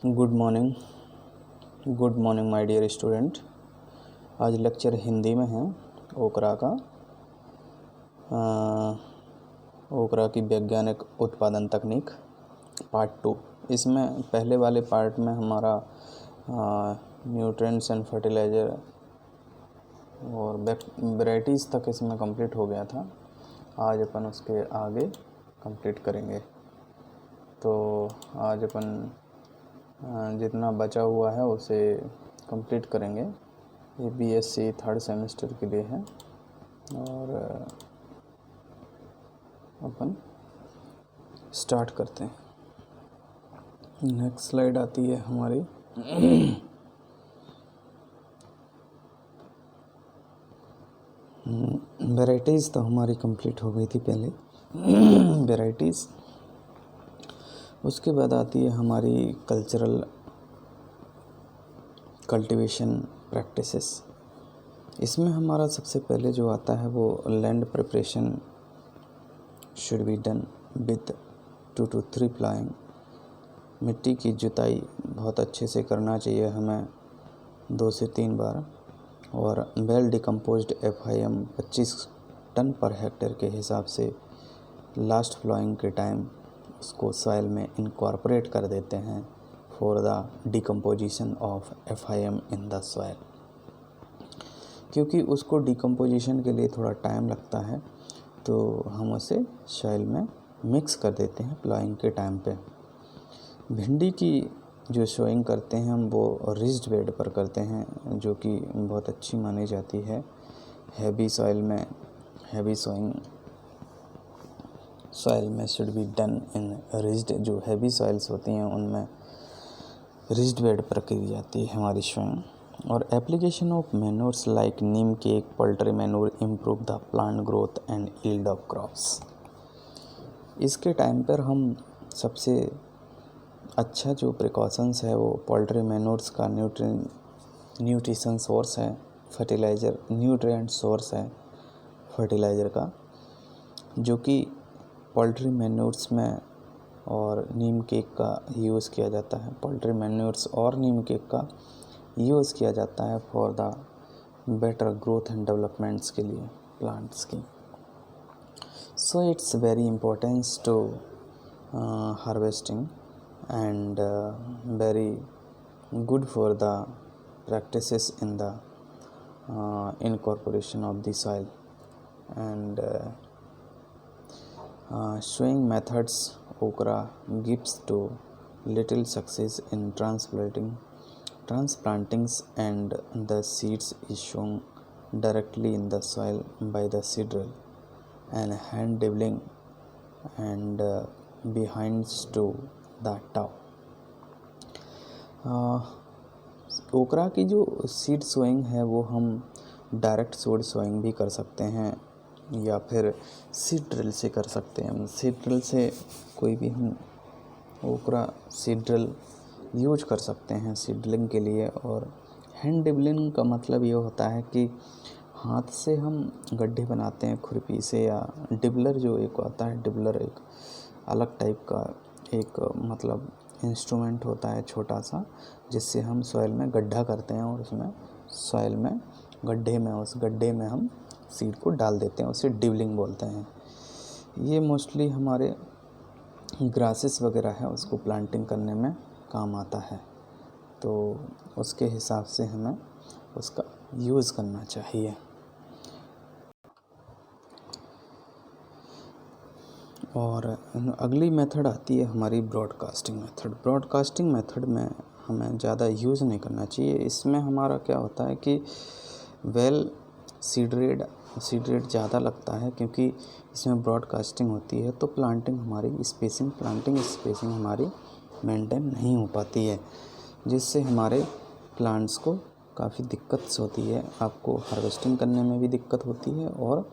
Good morning my dear student. आज lecture Hindi में है ओकरा का ओकरा की वैज्ञानिक उत्पादन तकनीक पार्ट 2। इसमें पहले वाले पार्ट में हमारा न्यूट्रिएंट्स एंड फर्टिलाइज़र और वैराइटीज़ तक इसमें कंप्लीट हो गया था। आज अपन उसके आगे कंप्लीट करेंगे। तो आज अपन जितना बचा हुआ है उसे कंप्लीट करेंगे। ये बीएससी थर्ड सेमेस्टर के लिए है और अपन स्टार्ट करते हैं। नेक्स्ट स्लाइड आती है हमारी। वैराइटीज़ तो हमारी कंप्लीट हो गई थी पहले वैराइटीज़। उसके बाद आती है हमारी कल्चरल कल्टीवेशन प्रैक्टिसेस। इसमें हमारा सबसे पहले जो आता है वो land preparation should be done with 2 to 3 प्लाइंग। मिट्टी की जुताई बहुत अच्छे से करना चाहिए हमें 2 से 3 बार। और well decomposed FIM 25 ton per hectare के हिसाब से लास्ट फ्लोइंग के टाइम उसको सॉइल में इनकॉर्पोरेट कर देते हैं for the decomposition of FIM in the soil. क्योंकि उसको डिकम्पोजिशन के लिए थोड़ा टाइम लगता है तो हम उसे सॉइल में मिक्स कर देते हैं प्लाइंग के टाइम पे। भिंडी की जो सोइंग करते हैं हम वो रिज्ड बेड पर करते हैं, जो कि बहुत अच्छी मानी जाती है। हैवी सॉइल में हैवी सोइंग सॉइल में should be done in rigid. जो हैवी सॉइल्स होती हैं उनमें रिज्ड बेड पर की जाती है हमारी सोइंग। और application of manures like Neem cake, poultry manure improve the plant growth and yield of crops. इसके टाइम पर हम सबसे अच्छा जो प्रिकॉशंस है वो पोल्ट्री मैन्योर्स का न्यूट्रिशन सोर्स है, फर्टिलाइज़र न्यूट्रिएंट सोर्स है फर्टिलाइज़र का, जो कि पोल्ट्री मैन्योर्स में और नीम केक का यूज़ किया जाता है। पोल्ट्री मैन्योर्स और नीम केक का यूज़ किया जाता है for the better growth and developments के लिए प्लांट्स की। So it's very importance to harvesting and very good for the practices in the incorporation of the soil and showing methods okra gives to little success in transplantings and the seeds is shown directly in the soil by the seed drill and hand dibbling and behind to the tau. ओकरा की जो seed sowing है वो हम direct seed sowing भी कर सकते हैं या फिर सीड ड्रिल से कर सकते हैं। सीड ड्रिल से कोई भी हम ओकरा सीड ड्रिल यूज कर सकते हैं सीड ड्रिलिंग के लिए। और हैंड डिबलिंग का मतलब ये होता है कि हाथ से हम गड्ढे बनाते हैं खुरपी से, या डिबलर जो एक आता है, डिबलर एक अलग टाइप का एक मतलब इंस्ट्रूमेंट होता है छोटा सा, जिससे हम सॉइल में गड्ढा करते हैं और उसमें सॉइल में उस गड्ढे में हम सीड को डाल देते हैं, उसे डिबलिंग बोलते हैं। ये मोस्टली हमारे ग्रासेस वगैरह है उसको प्लांटिंग करने में काम आता है, तो उसके हिसाब से हमें उसका यूज़ करना चाहिए। और अगली मेथड आती है हमारी ब्रॉडकास्टिंग मेथड। ब्रॉडकास्टिंग मेथड में हमें ज़्यादा यूज़ नहीं करना चाहिए। इसमें हमारा क्या होता है कि सीड रेट ज़्यादा लगता है, क्योंकि इसमें ब्रॉडकास्टिंग होती है तो प्लांटिंग स्पेसिंग हमारी मेंटेन नहीं हो पाती है, जिससे हमारे प्लांट्स को काफ़ी दिक्कत होती है। आपको हार्वेस्टिंग करने में भी दिक्कत होती है और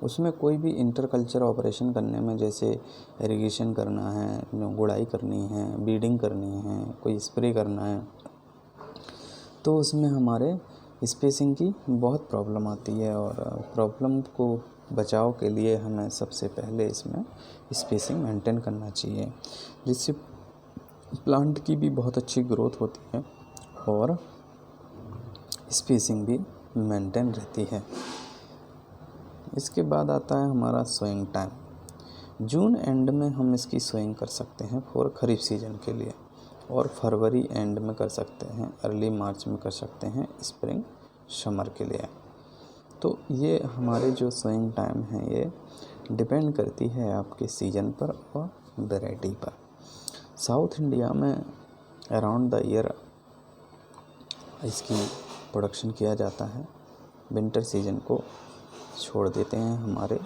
उसमें कोई भी इंटरकल्चर ऑपरेशन करने में, जैसे इरिगेशन करना है, गुड़ाई करनी है, बीडिंग करनी है, कोई स्प्रे करना है, तो उसमें हमारे स्पेसिंग की बहुत प्रॉब्लम आती है। और प्रॉब्लम को बचाव के लिए हमें सबसे पहले इसमें स्पेसिंग मेंटेन करना चाहिए, जिससे प्लांट की भी बहुत अच्छी ग्रोथ होती है और स्पेसिंग भी मेंटेन रहती है। इसके बाद आता है हमारा सोइंग टाइम। जून एंड में हम इसकी सोइंग कर सकते हैं फॉर खरीफ सीजन के लिए, और फरवरी एंड में कर सकते हैं, अर्ली मार्च में कर सकते हैं स्प्रिंग समर के लिए। तो ये हमारे जो सोइंग टाइम है ये डिपेंड करती है आपके सीजन पर और वैरायटी पर। साउथ इंडिया में अराउंड द ईयर इसकी प्रोडक्शन किया जाता है। विंटर सीजन को छोड़ देते हैं हमारे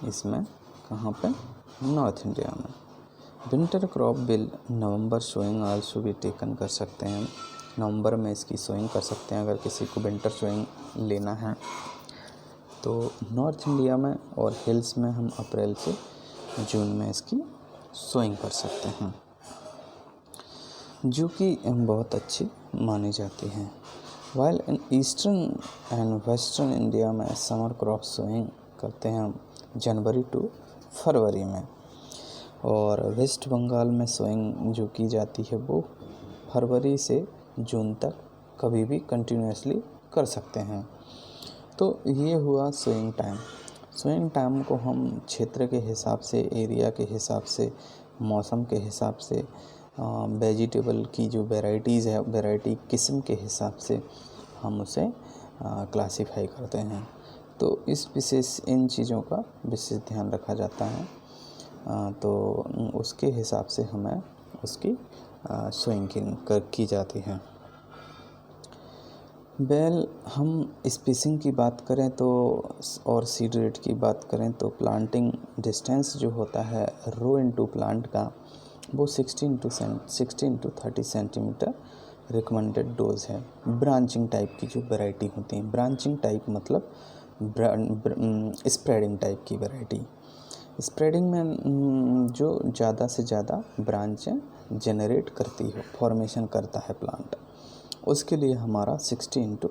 इसमें, कहाँ पे, नॉर्थ इंडिया में। Winter crop will November sowing also भी टेकन कर सकते हैं। नवंबर में इसकी सोइंग कर सकते हैं अगर किसी को विंटर सोइंग लेना है तो। नॉर्थ इंडिया में और हिल्स में हम अप्रैल से जून में इसकी सोइंग कर सकते हैं, जो कि बहुत अच्छी मानी जाती है। While in eastern and western India में समर क्रॉप सोइंग करते हैं हम जनवरी टू फरवरी में, और वेस्ट बंगाल में सोइंग जो की जाती है वो फरवरी से जून तक कभी भी कंटिन्यूसली कर सकते हैं। तो ये हुआ सोइंग टाइम। सोइंग टाइम को हम क्षेत्र के हिसाब से, एरिया के हिसाब से, मौसम के हिसाब से, वेजिटेबल की जो वैराइटीज़ है, वैरायटी किस्म के हिसाब से हम उसे क्लासिफाई करते हैं। तो इन चीज़ों का विशेष ध्यान रखा जाता है। तो उसके हिसाब से हमें उसकी सोइंग की जाती है। हम स्पेसिंग की बात करें तो और सीड रेट की बात करें तो प्लांटिंग डिस्टेंस जो होता है रो इनटू प्लांट का, वो 16 to 30 सेंटीमीटर रिकमेंडेड डोज है। ब्रांचिंग टाइप की जो वैरायटी होती हैं, ब्रांचिंग टाइप मतलब स्प्रेडिंग टाइप की वैरायटी। स्प्रेडिंग में जो ज़्यादा से ज़्यादा ब्रांचें जनरेट करती हो, फॉर्मेशन करता है प्लांट, उसके लिए हमारा 60 to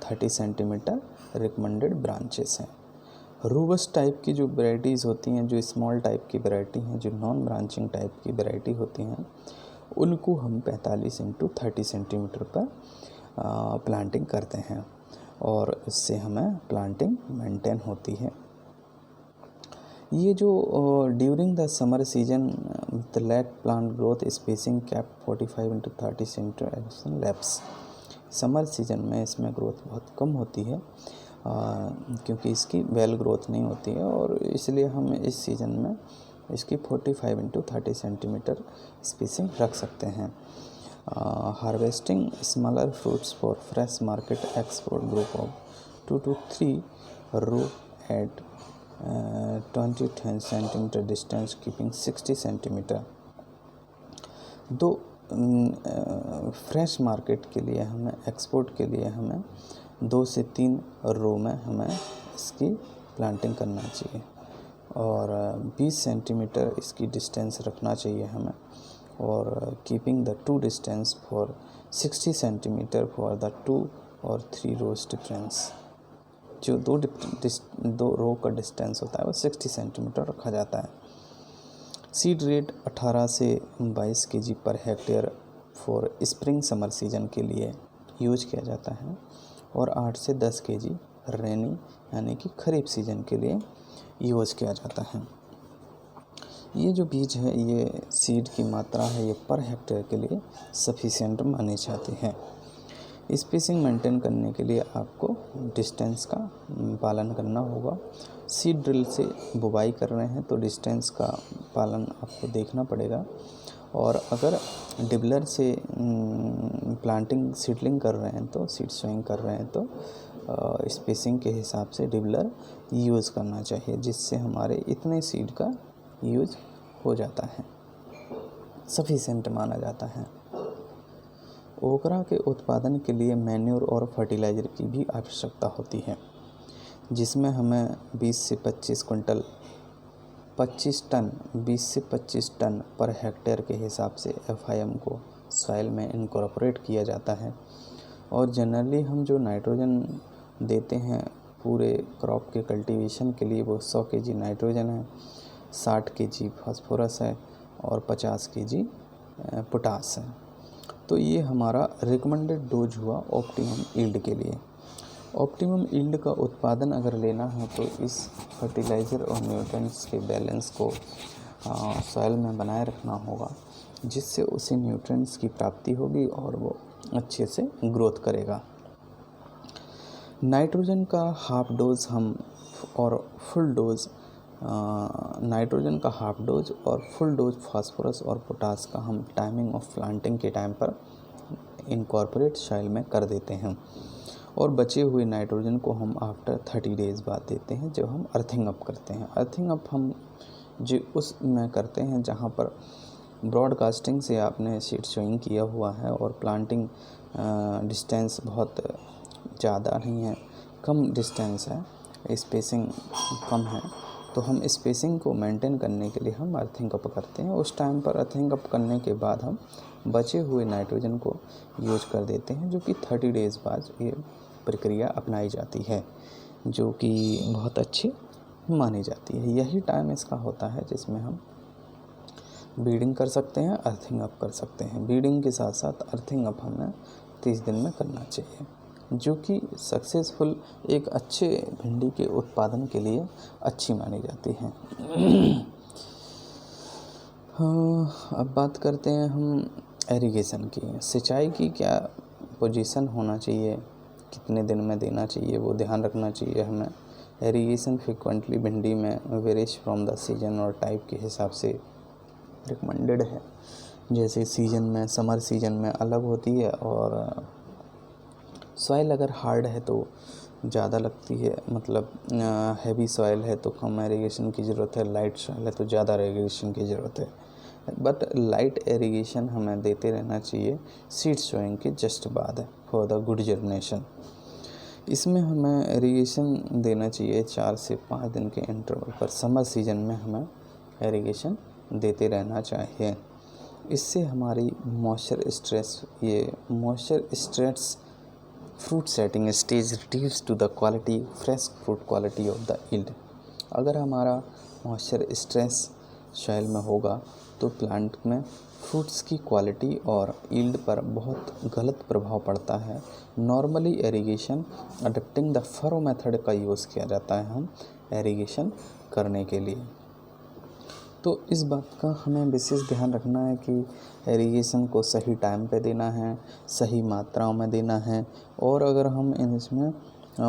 30 सेंटीमीटर रिकमेंडेड ब्रांचेस हैं। रोबस्ट टाइप की जो वैराइटीज़ होती हैं, जो स्मॉल टाइप की वैरायटी हैं, जो नॉन ब्रांचिंग टाइप की वैरायटी होती हैं, उनको हम 45 into 30 सेंटीमीटर पर प्लांटिंग करते हैं, और इससे हमें प्लांटिंग मेंटेन होती है। ये जो during the summer season the lack plant growth spacing cap 45 into 30 centimetre laps. Summer season में इसमें ग्रोथ बहुत कम होती है क्योंकि इसकी वेल ग्रोथ नहीं होती है, और इसलिए हम इस सीज़न में इसकी 45 into 30 सेंटीमीटर स्पेसिंग रख सकते हैं। Harvesting smaller fruits for fresh market export group of 2 to 3 row at 20 centimetre distance keeping 60 centimetre. दो फ्रेश मार्केट के लिए हमें, एक्सपोर्ट के लिए हमें 2 से 3 रो में हमें इसकी प्लांटिंग करना चाहिए, और 20 सेंटीमीटर इसकी डिस्टेंस रखना चाहिए हमें, और keeping the 2 distance for 60 centimetre for the 2 और 3 रोज डिफरेंस। जो दो रो का डिस्टेंस होता है वो 60 सेंटीमीटर रखा जाता है। सीड रेट 18 से 22 kg per hectare for spring summer season के लिए यूज किया जाता है, और 8 से 10 kg रेनी यानी कि खरीफ सीजन के लिए यूज किया जाता है। ये जो बीज है, ये सीड की मात्रा है, ये पर हेक्टेयर के लिए सफिशिएंट मानी जाती है। स्पेसिंग मेंटेन करने के लिए आपको डिस्टेंस का पालन करना होगा। सीड ड्रिल से बुवाई कर रहे हैं तो डिस्टेंस का पालन आपको देखना पड़ेगा, और अगर डिबलर से प्लांटिंग सीडलिंग कर रहे हैं तो सीड सोइंग कर रहे हैं तो स्पेसिंग के हिसाब से डिबलर यूज़ करना चाहिए, जिससे हमारे इतने सीड का यूज हो जाता है, सफिशिएंट माना जाता है। ओकरा के उत्पादन के लिए मैन्योर और फर्टिलाइज़र की भी आवश्यकता होती है, जिसमें हमें 20 से 25 क्विंटल 25 टन 20 से 25 टन पर हेक्टेयर के हिसाब से FIM को सॉइल में इनकॉर्पोरेट किया जाता है। और जनरली हम जो नाइट्रोजन देते हैं पूरे क्रॉप के कल्टीवेशन के लिए वो 100 kg नाइट्रोजन है, 60 kg फास्फोरस है और 50 kg पोटास है। तो ये हमारा रिकमेंडेड डोज हुआ ऑप्टिमम यील्ड के लिए। ऑप्टिमम यील्ड का उत्पादन अगर लेना है तो इस फर्टिलाइज़र और न्यूट्रिएंट्स के बैलेंस को सॉइल में बनाए रखना होगा, जिससे उसे न्यूट्रिएंट्स की प्राप्ति होगी और वो अच्छे से ग्रोथ करेगा। नाइट्रोजन का हाफ डोज हम और फुल डोज नाइट्रोजन का हाफ डोज और फुल डोज फास्फोरस और पोटास का हम टाइमिंग ऑफ प्लांटिंग के टाइम पर इनकॉर्पोरेट सॉइल में कर देते हैं, और बचे हुए नाइट्रोजन को हम आफ्टर 30 डेज़ बाद देते हैं जब हम अर्थिंग अप करते हैं। अर्थिंग अप हम जो उस में करते हैं जहाँ पर ब्रॉडकास्टिंग से आपने सीड सोइंग किया हुआ है और प्लांटिंग डिस्टेंस बहुत ज़्यादा नहीं है, कम डिस्टेंस है, स्पेसिंग कम है, तो हम स्पेसिंग को मेंटेन करने के लिए हम अर्थिंग अप करते हैं। उस टाइम पर अर्थिंग अप करने के बाद हम बचे हुए नाइट्रोजन को यूज कर देते हैं, जो कि 30 डेज़ बाद ये प्रक्रिया अपनाई जाती है, जो कि बहुत अच्छी मानी जाती है। यही टाइम इसका होता है जिसमें हम बीडिंग कर सकते हैं, अर्थिंग अप कर सकते हैं। बीडिंग के साथ साथ अर्थिंग अप हमें 30 दिन में करना चाहिए, जो कि सक्सेसफुल एक अच्छे भिंडी के उत्पादन के लिए अच्छी मानी जाती है। अब बात करते हैं हम एरीगेशन की। सिंचाई की क्या पोजीशन होना चाहिए, कितने दिन में देना चाहिए, वो ध्यान रखना चाहिए हमें। एरीगेशन फ्रिक्वेंटली भिंडी में वेरीज फ्रॉम द सीजन और टाइप के हिसाब से रिकमेंडेड है। जैसे सीजन में, समर सीजन में अलग होती है, और सॉइल अगर हार्ड है तो ज़्यादा लगती है, मतलब हैवी सॉइल है तो कम एरीगेशन की ज़रूरत है, लाइट सॉइल है तो ज़्यादा एरीगेशन की ज़रूरत है। बट लाइट एरीगेशन हमें देते रहना चाहिए सीड सोइंग के जस्ट बाद फॉर द गुड जर्मिनेशन। इसमें हमें एरीगेशन देना चाहिए 4 से 5 दिन के इंटरवल पर। समर सीजन में हमें एरीगेशन देते रहना चाहिए। इससे हमारी moisture stress fruit setting stage reduce to the quality fresh fruit quality of the yield. अगर हमारा मॉइस्चर स्ट्रेस सॉइल में होगा तो प्लांट में फ्रूट्स की क्वालिटी और यील्ड पर बहुत गलत प्रभाव पड़ता है। Normally irrigation adapting the furrow method का यूज़ किया जाता है हम एरीगेशन करने के लिए। तो इस बात का हमें विशेष ध्यान रखना है कि एरीगेशन को सही टाइम पे देना है, सही मात्राओं में देना है। और अगर हम इसमें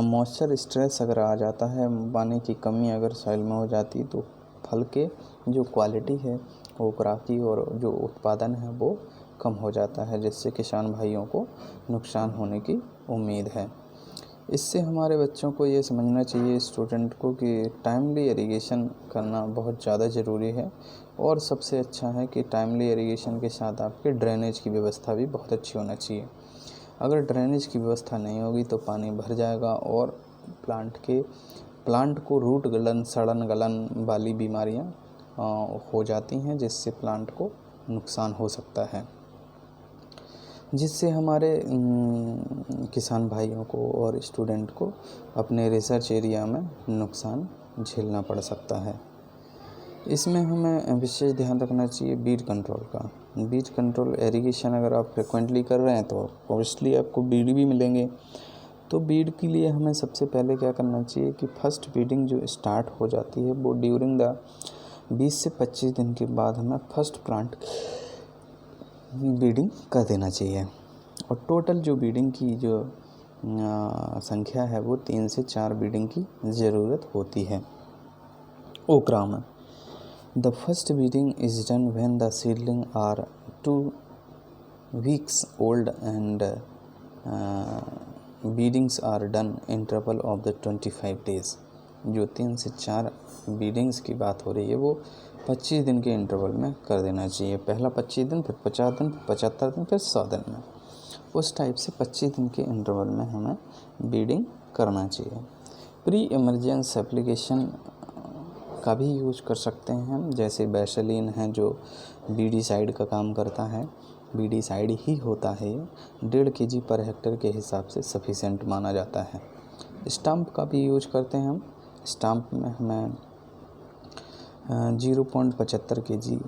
मॉइस्चर स्ट्रेस अगर आ जाता है, पानी की कमी अगर सॉइल में हो जाती है, तो फल के जो क्वालिटी है ओकरा की और जो उत्पादन है वो कम हो जाता है, जिससे किसान भाइयों को नुकसान होने की उम्मीद है। इससे हमारे बच्चों को ये समझना चाहिए, स्टूडेंट को, कि टाइमली इरिगेशन करना बहुत ज़्यादा ज़रूरी है। और सबसे अच्छा है कि टाइमली इरिगेशन के साथ आपके ड्रेनेज की व्यवस्था भी बहुत अच्छी होना चाहिए। अगर ड्रेनेज की व्यवस्था नहीं होगी तो पानी भर जाएगा और प्लांट को रूट गलन, सड़न गलन वाली बीमारियां हो जाती हैं, जिससे प्लांट को नुकसान हो सकता है, जिससे हमारे किसान भाइयों को और स्टूडेंट को अपने रिसर्च एरिया में नुकसान झेलना पड़ सकता है। इसमें हमें विशेष ध्यान रखना चाहिए बीड कंट्रोल का। बीड कंट्रोल एरीगेशन अगर आप फ्रिक्वेंटली कर रहे हैं तो ऑब्वियसली आपको बीड भी मिलेंगे। तो बीड के लिए हमें सबसे पहले क्या करना चाहिए कि फर्स्ट बीडिंग जो स्टार्ट हो जाती है वो ड्यूरिंग द 20 से 25 दिन के बाद हमें फर्स्ट प्लांट बीडिंग कर देना चाहिए। और टोटल जो बीडिंग की जो संख्या है वो 3 से 4 बीडिंग की ज़रूरत होती है ओकरा में। The first beading is done when the seedling are 2 weeks old and beadings are done interval of the 25 days। जो 3 से 4 बीडिंग्स की बात हो रही है वो 25 दिन के इंटरवल में कर देना चाहिए। पहला 25 दिन, फिर 50 दिन, 75 दिन, फिर 100 दिन में। उस टाइप से 25 दिन के इंटरवल में हमें बीडिंग करना चाहिए। प्री इमरजेंस एप्लीकेशन का भी यूज कर सकते हैं हम, जैसे वैसलीन है जो बीडीसाइड का काम करता है। बीडीसाइड ही होता है ये, 1.5 kg पर हेक्टेयर के हिसाब से सफिशेंट माना जाता है। स्टम्प का भी यूज करते हैं हम। स्टम्प में हमें 0.75 kg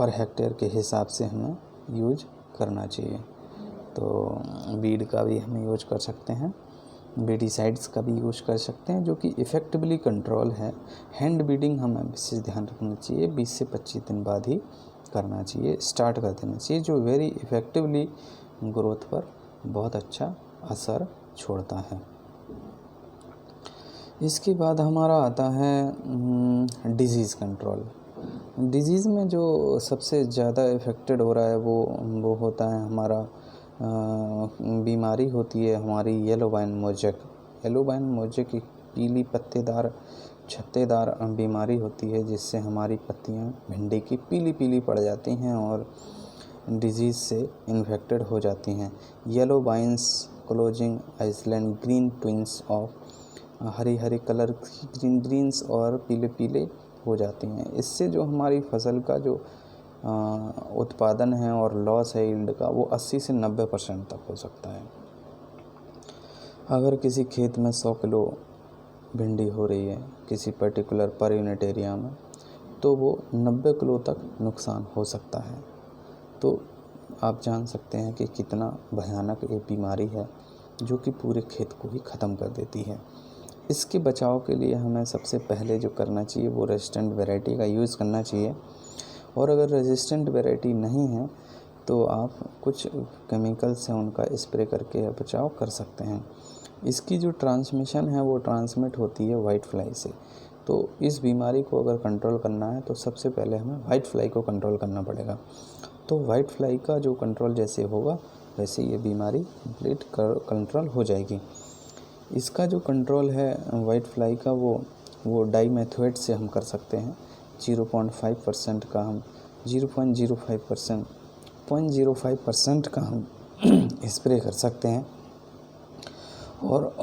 पर हेक्टेयर के हिसाब से हमें यूज करना चाहिए। तो वीड का भी हम यूज कर सकते हैं, वीडिसाइड्स का भी यूज कर सकते हैं, जो कि इफ़ेक्टिवली कंट्रोल है। हैंड बीडिंग हमें विशेष ध्यान रखना चाहिए, 20 से 25 दिन बाद ही करना चाहिए, स्टार्ट कर देना चाहिए, जो वेरी इफ़ेक्टिवली ग्रोथ पर बहुत अच्छा असर छोड़ता है। इसके बाद हमारा आता है डिजीज़ कंट्रोल। डिजीज़ में जो सबसे ज़्यादा इफ़ेक्टेड हो रहा है वो होता है हमारा बीमारी होती है हमारी yellow wine mosaic. Yellow wine mosaic एक पीली पत्तेदार छत्तेदार बीमारी होती है, जिससे हमारी पत्तियां भिंडी की पीली पीली पड़ जाती हैं और डिजीज़ से इन्फेक्टेड हो जाती हैं। Yellow vines closing island green twins of हरी हरी कलर की ग्रीन्स और पीले पीले हो जाती हैं। इससे जो हमारी फसल का जो उत्पादन है और लॉस है यील्ड का, वो 80 से 90% तक हो सकता है। अगर किसी खेत में 100 किलो भिंडी हो रही है किसी पर्टिकुलर पर यूनिट एरिया में, तो वो 90 किलो तक नुकसान हो सकता है। तो आप जान सकते हैं कि कितना भयानक ये बीमारी है, जो कि पूरे खेत को ही ख़त्म कर देती है। इसके बचाव के लिए हमें सबसे पहले जो करना चाहिए वो रेजिस्टेंट वैरायटी का यूज़ करना चाहिए। और अगर रेजिस्टेंट वैरायटी नहीं है तो आप कुछ केमिकल से उनका स्प्रे करके बचाव कर सकते हैं। इसकी जो ट्रांसमिशन है वो ट्रांसमिट होती है वाइट फ्लाई से। तो इस बीमारी को अगर कंट्रोल करना है तो सबसे पहले हमें वाइट फ्लाई को कंट्रोल करना पड़ेगा। तो वाइट फ्लाई का जो कंट्रोल जैसे होगा वैसे ये बीमारी कंप्लीट कंट्रोल हो जाएगी। इसका जो कंट्रोल है वाइट फ्लाई का वो डाइमेथोएट से हम कर सकते हैं। 0.5% का हम 0.05% का हम स्प्रे कर सकते हैं। और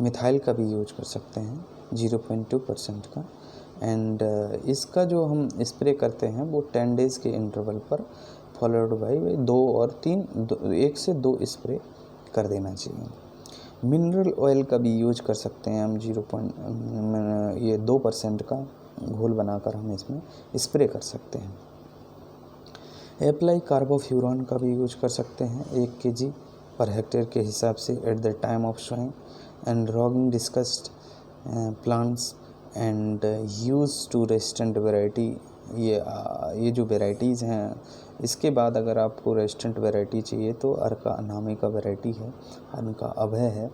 मिथाइल का भी यूज कर सकते हैं 0.2% का। एंड इसका जो हम स्प्रे करते हैं वो 10 डेज़ के इंटरवल पर फॉलोड बाई 1 से 2 स्प्रे कर देना चाहिए। मिनरल ऑयल का भी यूज कर सकते हैं हम 2% का घोल बनाकर हम इसमें स्प्रे कर सकते हैं। एप्लाई कार्बोफ्यूरॉन का भी यूज कर सकते हैं 1 kg पर हेक्टेयर के हिसाब से at the time of sowing and roguing discussed plants and use to resistant variety. ये जो वैरायटीज़ हैं, इसके बाद अगर आपको रेजिस्टेंट वैरायटी चाहिए तो अर्का अनामिका वैरायटी है, अनका अभय है।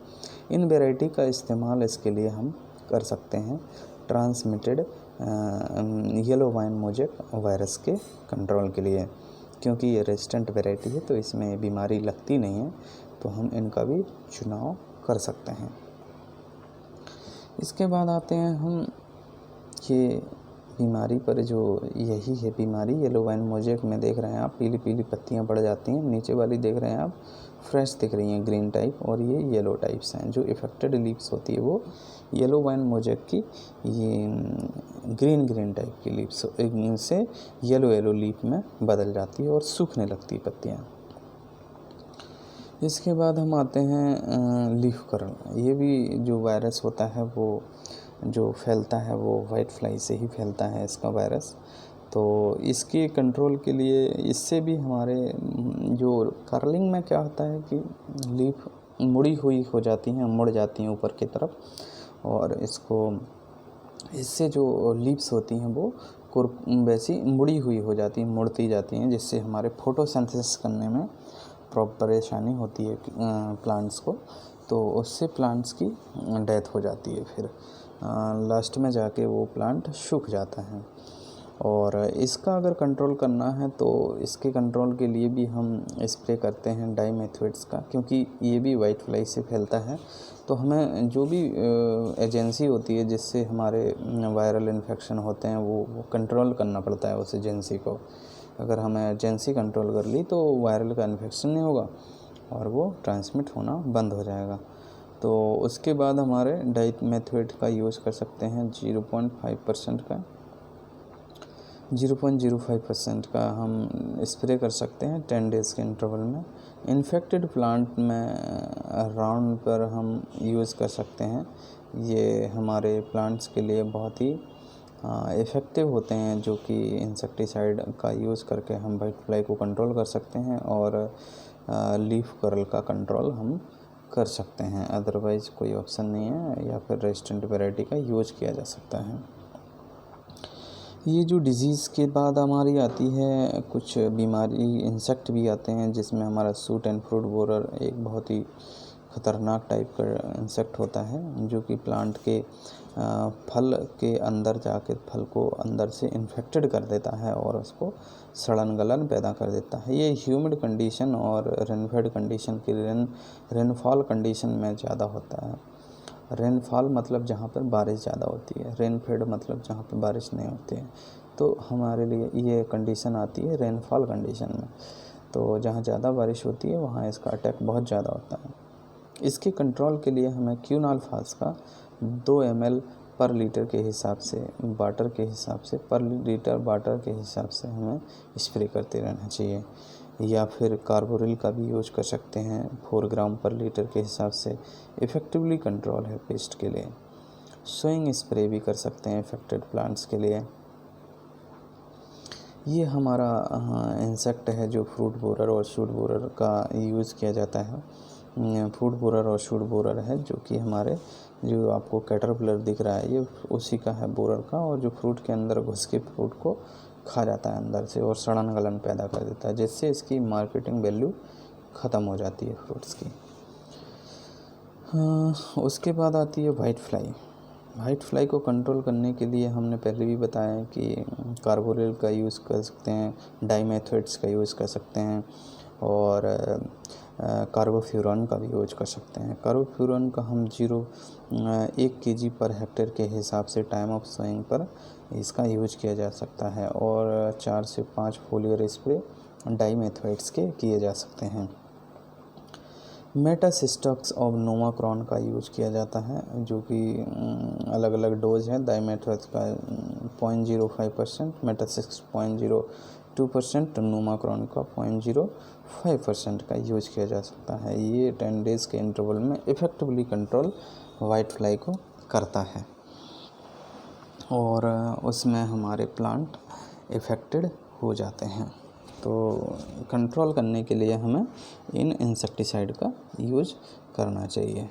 इन वैरायटी का इस्तेमाल इसके लिए हम कर सकते हैं transmitted yellow wine mosaic virus के कंट्रोल के लिए। क्योंकि ये रेजिस्टेंट वैरायटी है तो इसमें बीमारी लगती नहीं है, तो हम इनका भी चुनाव कर सकते हैं। इसके बाद आते हैं हम ये बीमारी पर, जो यही है बीमारी येलो वाइन मोजेक में देख रहे हैं आप पीली पीली पत्तियां पड़ जाती हैं। नीचे वाली देख रहे हैं आप फ्रेश दिख रही हैं ग्रीन टाइप, और ये येलो टाइप्स हैं। जो इफेक्टेड लीव्स होती है वो येलो वाइन मोजेक की ये ग्रीन टाइप की लीव्स से येलो लीफ में बदल जाती है और सूखने लगती है पत्तियाँ। इसके बाद हम आते हैं लीफ कर्ल। ये भी जो वायरस होता है वो जो फैलता है वो वाइट फ्लाई से ही फैलता है इसका वायरस। तो इसके कंट्रोल के लिए इससे भी हमारे जो कर्लिंग में क्या होता है कि लीफ मुड़ी हुई हो जाती हैं, मुड़ जाती हैं ऊपर की तरफ, और इससे जो लीव्स होती हैं वो वैसी मुड़ी हुई हो जाती हैं, मुड़ती जाती हैं, जिससे हमारे फोटोसिंथेसिस करने में परेशानी होती है प्लांट्स को। तो उससे प्लांट्स की डेथ हो जाती है, फिर लास्ट में जाके वो प्लांट सूख जाता है। और इसका अगर कंट्रोल करना है तो इसके कंट्रोल के लिए भी हम स्प्रे करते हैं डाइमेथोएट्स का, क्योंकि ये भी वाइट फ्लाई से फैलता है। तो हमें जो भी एजेंसी होती है जिससे हमारे वायरल इन्फेक्शन होते हैं वो कंट्रोल करना पड़ता है उस एजेंसी को। अगर हमें एजेंसी कंट्रोल कर ली तो वायरल का इन्फेक्शन नहीं होगा और वो ट्रांसमिट होना बंद हो जाएगा। तो उसके बाद हमारे डाइमेथोएट का यूज़ कर सकते हैं 0.05% का हम स्प्रे कर सकते हैं 10 डेज़ के इंटरवल में। इन्फेक्टेड प्लांट में राउंड पर हम यूज़ कर सकते हैं। ये हमारे प्लांट्स के लिए बहुत ही इफ़ेक्टिव होते हैं, जो कि इंसेक्टिसाइड का यूज़ करके हम वाइट फ्लाई को कंट्रोल कर सकते हैं और लीफ कर्ल का कंट्रोल हम कर सकते हैं। अदरवाइज़ कोई ऑप्शन नहीं है, या फिर रेजिस्टेंट वैरायटी का यूज़ किया जा सकता है। ये जो डिजीज़ के बाद हमारी आती है कुछ बीमारी, इंसेक्ट भी आते हैं, जिसमें हमारा सूट एंड फ्रूट बोरर एक बहुत ही ख़तरनाक टाइप का इंसेक्ट होता है, जो कि प्लांट के फल के अंदर जाके फल को अंदर से इन्फेक्टेड कर देता है और उसको सड़न गलन पैदा कर देता है। ये ह्यूमिड कंडीशन और रेनफेड कंडीशन की रेनफॉल कंडीशन में ज़्यादा होता है। रेनफॉल मतलब जहाँ पर बारिश ज़्यादा होती है, रेनफेड मतलब जहाँ पर बारिश नहीं होती है। तो हमारे लिए ये कंडीशन आती है रेनफॉल कंडीशन में। तो जहाँ ज़्यादा बारिश होती है वहाँ इसका अटैक बहुत ज़्यादा होता है। इसके कंट्रोल के लिए हमें क्यूनाल्फास का 2 ml पर लीटर के हिसाब से वाटर के हिसाब से पर लीटर वाटर के हिसाब से हमें स्प्रे करते रहना चाहिए, या फिर कार्बोरिल का भी यूज कर सकते हैं 4 ग्राम पर लीटर के हिसाब से। इफ़ेक्टिवली कंट्रोल है पेस्ट के लिए। सोइंग स्प्रे भी कर सकते हैं इफेक्टेड प्लांट्स के लिए। ये हमारा इंसेक्ट है जो फ्रूट बोरर और शूट बोरर का यूज़ किया जाता है। फ्रूट बोरर और शूट बोरर है, जो कि हमारे जो आपको कैटरपिलर दिख रहा है ये उसी का है, बोरर का, और जो फ्रूट के अंदर घुस के फ्रूट को खा जाता है अंदर से और सड़न गलन पैदा कर देता है, जिससे इसकी मार्केटिंग वैल्यू ख़त्म हो जाती है फ्रूट्स की। उसके बाद आती है वाइट फ्लाई। वाइट फ्लाई को कंट्रोल करने के लिए हमने पहले भी बताया कि कार्बोरिल का यूज़ कर सकते हैं, डाइमेथोइट्स का यूज़ कर सकते हैं, और कार्बोफ्यूरॉन का भी यूज कर सकते हैं। कार्बोफ्यूरॉन का हम 1 kg पर हेक्टेयर के हिसाब से टाइम ऑफ सोइंग पर इसका यूज किया जा सकता है, और 4 से 5 फोलियर स्प्रे डाइमेथोइट्स के किए जा सकते हैं। मेटासिस्टॉक्स ऑफ नोमाक्रॉन का यूज़ किया जाता है, जो कि अलग अलग डोज है। डाइमेथोइट्स का 0.05%, मेटासिस्टॉक्स 0.02%, नोमाक्रॉन का 0.05% का यूज किया जा सकता है। ये 10 डेज के इंटरवल में इफ़ेक्टिवली कंट्रोल वाइट फ्लाई को करता है, और उसमें हमारे प्लांट इफ़ेक्टेड हो जाते हैं। तो कंट्रोल करने के लिए हमें इन इंसेक्टिसाइड का यूज करना चाहिए।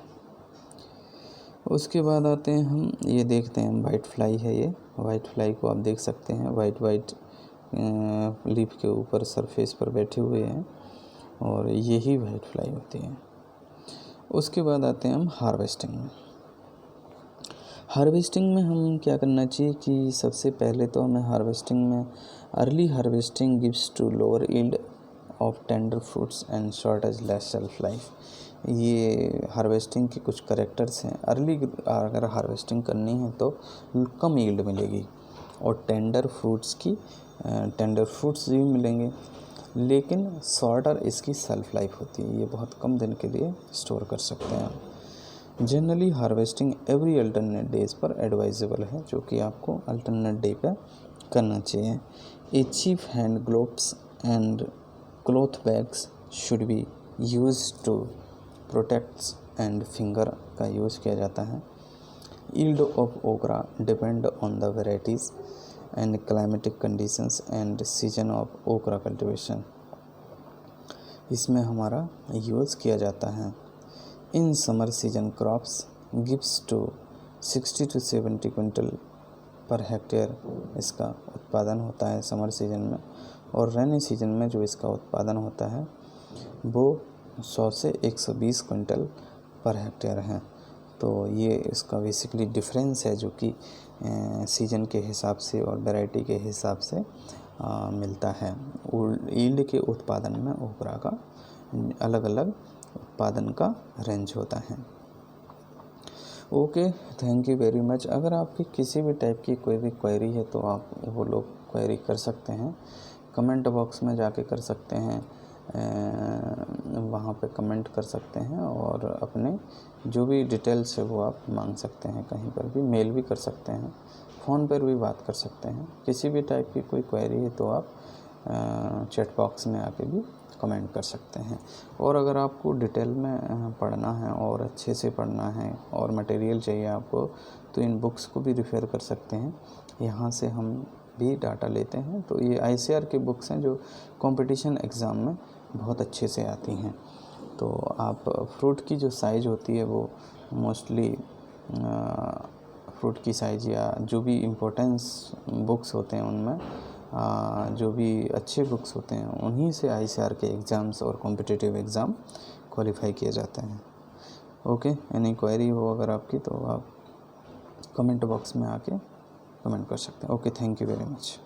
उसके बाद आते हैं हम ये देखते हैं वाइट फ्लाई है। ये वाइट फ्लाई को आप देख सकते हैं, वाइट लीफ के ऊपर सरफेस पर बैठे हुए हैं, और यही वाइट फ्लाई होती है। उसके बाद आते हैं हम हार्वेस्टिंग में। हार्वेस्टिंग में हम क्या करना चाहिए कि सबसे पहले तो हमें हार्वेस्टिंग में early harvesting gives to lower yield of tender fruits and short age less shelf life. ये हार्वेस्टिंग के कुछ करेक्टर्स हैं। अर्ली अगर हार्वेस्टिंग करनी है तो कम यील्ड मिलेगी, और टेंडर फ्रूट्स भी मिलेंगे, लेकिन शॉर्टर इसकी सेल्फ लाइफ होती है। ये बहुत कम दिन के लिए स्टोर कर सकते हैं। Generally harvesting every alternate days पर एडवाइजेबल है, जो कि आपको अल्टरनेट डे पे करना चाहिए। A cheap hand gloves and cloth bags should be use to protect and finger का यूज़ किया जाता है। Yield of okra depend on the varieties and climatic conditions and season of okra cultivation. इसमें हमारा use किया जाता है। In summer season crops gives to 60 to 70 quintal per hectare इसका उत्पादन होता है समर सीजन में, और रेनी सीजन में जो इसका उत्पादन होता है वो 100 से 120 क्विंटल पर हेक्टेयर है। तो ये इसका बेसिकली डिफरेंस है, जो कि सीजन के हिसाब से और वैरायटी के हिसाब से मिलता है। यील्ड के उत्पादन में ओकरा का अलग अलग उत्पादन का रेंज होता है। Okay, thank you very much. अगर आपकी किसी भी टाइप की कोई भी क्वेरी है तो आप वो लोग क्वेरी कर सकते हैं, कमेंट बॉक्स में जाके कर सकते हैं, वहाँ पे कमेंट कर सकते हैं, और अपने जो भी डिटेल्स है वो आप मांग सकते हैं। कहीं पर भी मेल भी कर सकते हैं, फ़ोन पर भी बात कर सकते हैं। किसी भी टाइप की कोई क्वेरी है तो आप चैट बॉक्स में आके भी कमेंट कर सकते हैं। और अगर आपको डिटेल में पढ़ना है और अच्छे से पढ़ना है और मटेरियल चाहिए आपको, तो इन बुक्स को भी रेफ़र कर सकते हैं। यहाँ से हम भी डाटा लेते हैं। तो ये ICAR की बुक्स हैं जो कंपटीशन एग्ज़ाम में बहुत अच्छे से आती हैं। तो आप फ्रूट की जो साइज़ होती है वो मोस्टली फ्रूट की साइज़ या जो भी इम्पोर्टेंस बुक्स होते हैं उनमें जो भी अच्छे बुक्स होते हैं उन्हीं से ICAR के एग्ज़ाम्स और कॉम्पिटिटिव एग्ज़ाम क्वालिफाई किए जाते हैं। ओके, एनी क्वेरी हो अगर आपकी तो आप कमेंट बॉक्स में आके कमेंट कर सकते हैं। Okay, thank you very much.